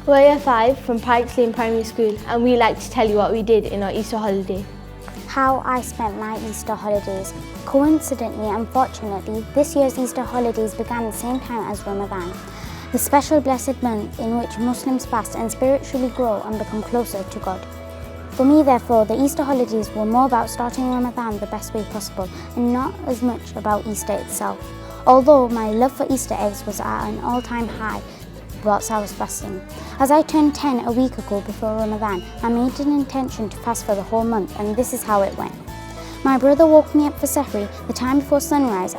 We're Year 5 from Pikes Lane Primary School, and we like to tell you what we did in our Easter holiday. How I spent my Easter holidays. Coincidentally, unfortunately, this year's Easter holidays began the same time as Ramadan, the special blessed month in which Muslims fast and spiritually grow and become closer to God. For me, therefore, the Easter holidays were more about starting Ramadan the best way possible and not as much about Easter itself. Although my love for Easter eggs was at an all-time high whilst I was fasting. As I turned 10 a week ago before Ramadan, I made an intention to fast for the whole month, and this is how it went. My brother woke me up for Sahri the time before sunrise,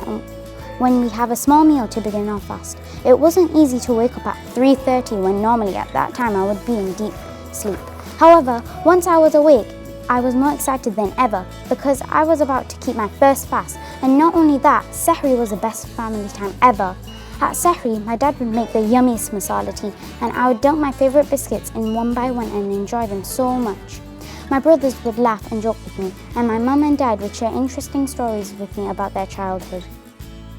when we have a small meal to begin our fast. It wasn't easy to wake up at 3:30 when normally at that time I would be in deep sleep. However, once I was awake, I was more excited than ever because I was about to keep my first fast, and not only that, Sahri was the best family time ever. At Sahri, my dad would make the yummiest masala tea, and I would dump my favourite biscuits in one by one and enjoy them so much. My brothers would laugh and joke with me, and my mum and dad would share interesting stories with me about their childhood.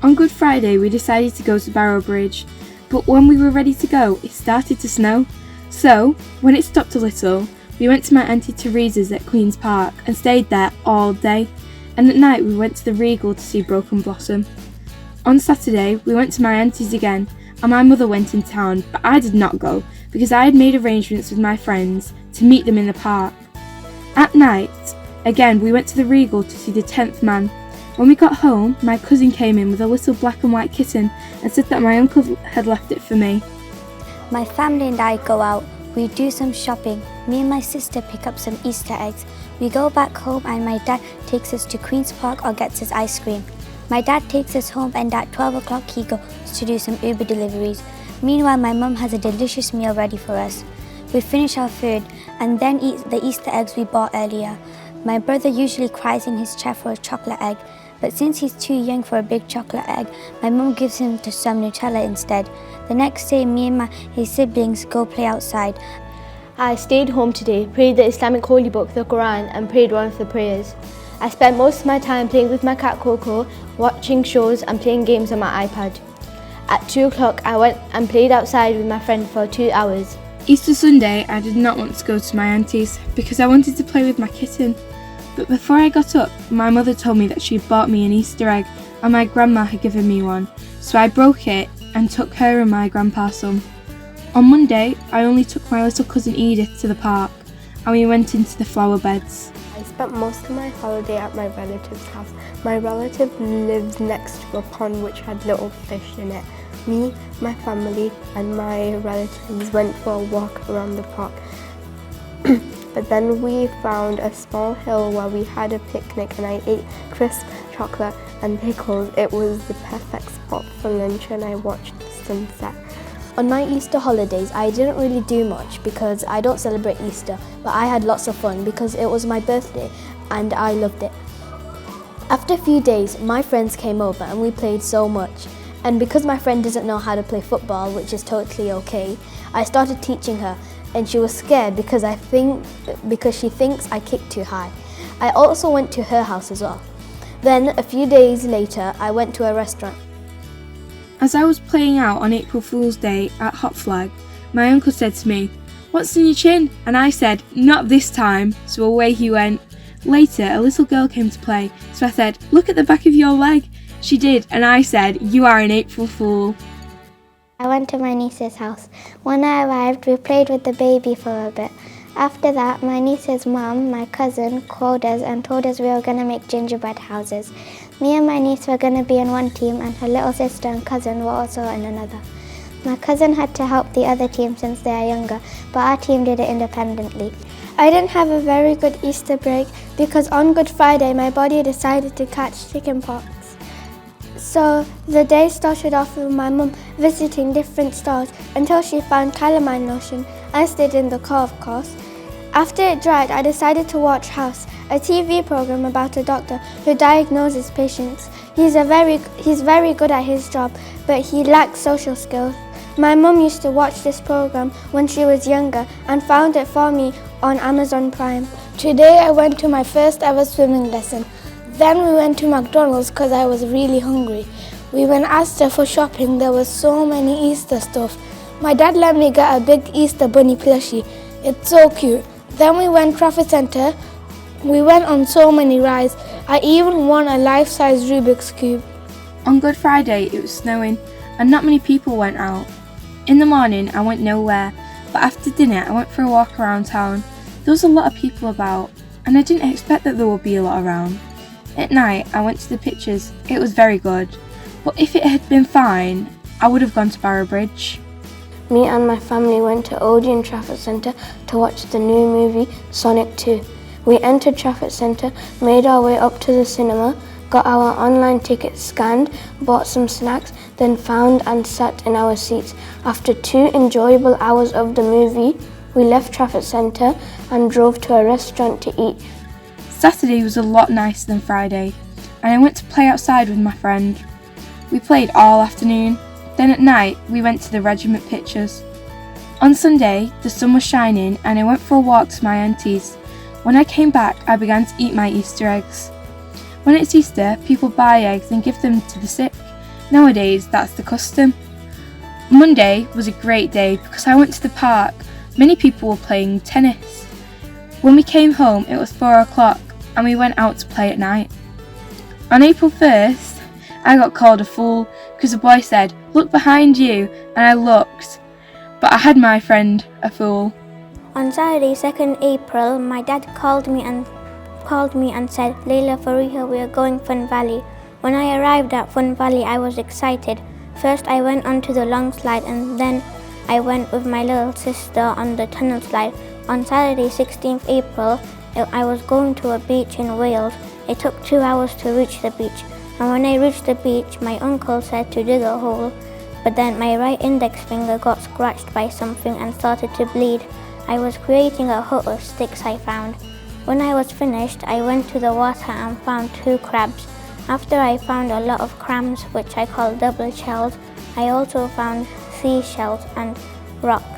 On Good Friday, we decided to go to Barrow Bridge, but when we were ready to go, it started to snow. So, when it stopped a little, we went to my Auntie Teresa's at Queen's Park and stayed there all day, and at night we went to the Regal to see Broken Blossom. On Saturday, we went to my auntie's again, and my mother went in town, but I did not go because I had made arrangements with my friends to meet them in the park. At night, again, we went to the Regal to see The 10th Man. When we got home, my cousin came in with a little black and white kitten and said that my uncle had left it for me. My family and I go out. We do some shopping. Me and my sister pick up some Easter eggs. We go back home and my dad takes us to Queen's Park or gets us ice cream. My dad takes us home and at 12 o'clock he goes to do some Uber deliveries. Meanwhile, my mum has a delicious meal ready for us. We finish our food and then eat the Easter eggs we bought earlier. My brother usually cries in his chair for a chocolate egg, but since he's too young for a big chocolate egg, my mum gives him to some Nutella instead. The next day, me and his siblings go play outside. I stayed home today, prayed the Islamic holy book, the Quran, and prayed one of the prayers. I spent most of my time playing with my cat Coco, watching shows and playing games on my iPad. At 2 o'clock, I went and played outside with my friend for 2 hours. Easter Sunday, I did not want to go to my auntie's because I wanted to play with my kitten. But before I got up, my mother told me that she had bought me an Easter egg and my grandma had given me one, so I broke it and took her and my grandpa some. On Monday, I only took my little cousin Edith to the park and we went into the flower beds. I spent most of my holiday at my relative's house. My relative lives next to a pond which had little fish in it. Me, my family and my relatives went for a walk around the park. But then we found a small hill where we had a picnic and I ate crisp chocolate and pickles. It was the perfect spot for lunch and I watched the sunset. On my Easter holidays, I didn't really do much because I don't celebrate Easter, but I had lots of fun because it was my birthday and I loved it. After a few days, my friends came over and we played so much. And because my friend doesn't know how to play football, which is totally okay, I started teaching her and she was scared because she thinks I kick too high. I also went to her house as well. Then a few days later, I went to a restaurant. As I was playing out on April Fool's Day at Hot Flag, my uncle said to me, "What's in your chin?" And I said, "Not this time," so away he went. Later, a little girl came to play, so I said, "Look at the back of your leg." She did, and I said, "You are an April Fool." I went to my niece's house. When I arrived, we played with the baby for a bit. After that, my niece's mum, my cousin, called us and told us we were going to make gingerbread houses. Me and my niece were going to be in one team and her little sister and cousin were also in another. My cousin had to help the other team since they are younger, but our team did it independently. I didn't have a very good Easter break because on Good Friday my body decided to catch chickenpox. So the day started off with my mum visiting different stores until she found calamine lotion. I stayed in the car, of course. After it dried, I decided to watch House, a TV program about a doctor who diagnoses patients. He's very good at his job, but he lacks social skills. My mum used to watch this program when she was younger and found it for me on Amazon Prime. Today I went to my first ever swimming lesson. Then we went to McDonald's because I was really hungry. We went Asda for shopping. There was so many Easter stuff. My dad let me get a big Easter bunny plushie. It's so cute. Then we went Trafford Centre. We went on so many rides. I even won a life-size Rubik's Cube. On Good Friday, it was snowing and not many people went out. In the morning, I went nowhere, but after dinner, I went for a walk around town. There was a lot of people about, and I didn't expect that there would be a lot around. At night, I went to the pictures. It was very good, but if it had been fine, I would have gone to Barrow Bridge. Me and my family went to Odeon Trafford Centre to watch the new movie Sonic 2. We entered Trafford Centre, made our way up to the cinema, got our online tickets scanned, bought some snacks, then found and sat in our seats. After 2 enjoyable hours of the movie, we left Trafford Centre and drove to a restaurant to eat. Saturday was a lot nicer than Friday, and I went to play outside with my friend. We played all afternoon. Then at night, we went to the regiment pictures. On Sunday, the sun was shining and I went for a walk to my auntie's. When I came back, I began to eat my Easter eggs. When it's Easter, people buy eggs and give them to the sick. Nowadays, that's the custom. Monday was a great day because I went to the park. Many people were playing tennis. When we came home, it was 4 o'clock and we went out to play at night. On April 1st, I got called a fool because a boy said, "Look behind you," and I looked, but I had my friend a fool. On Saturday, 2nd April, my dad called me and said, "Layla, Fariha, we are going Fun Valley." When I arrived at Fun Valley, I was excited. First, I went onto the long slide and then I went with my little sister on the tunnel slide. On Saturday, 16th April, I was going to a beach in Wales. It took 2 hours to reach the beach. And when I reached the beach, my uncle said to dig a hole, but then my right index finger got scratched by something and started to bleed. I was creating a hut of sticks I found. When I was finished, I went to the water and found 2 crabs. After I found a lot of clams, which I call double shells, I also found seashells and rocks.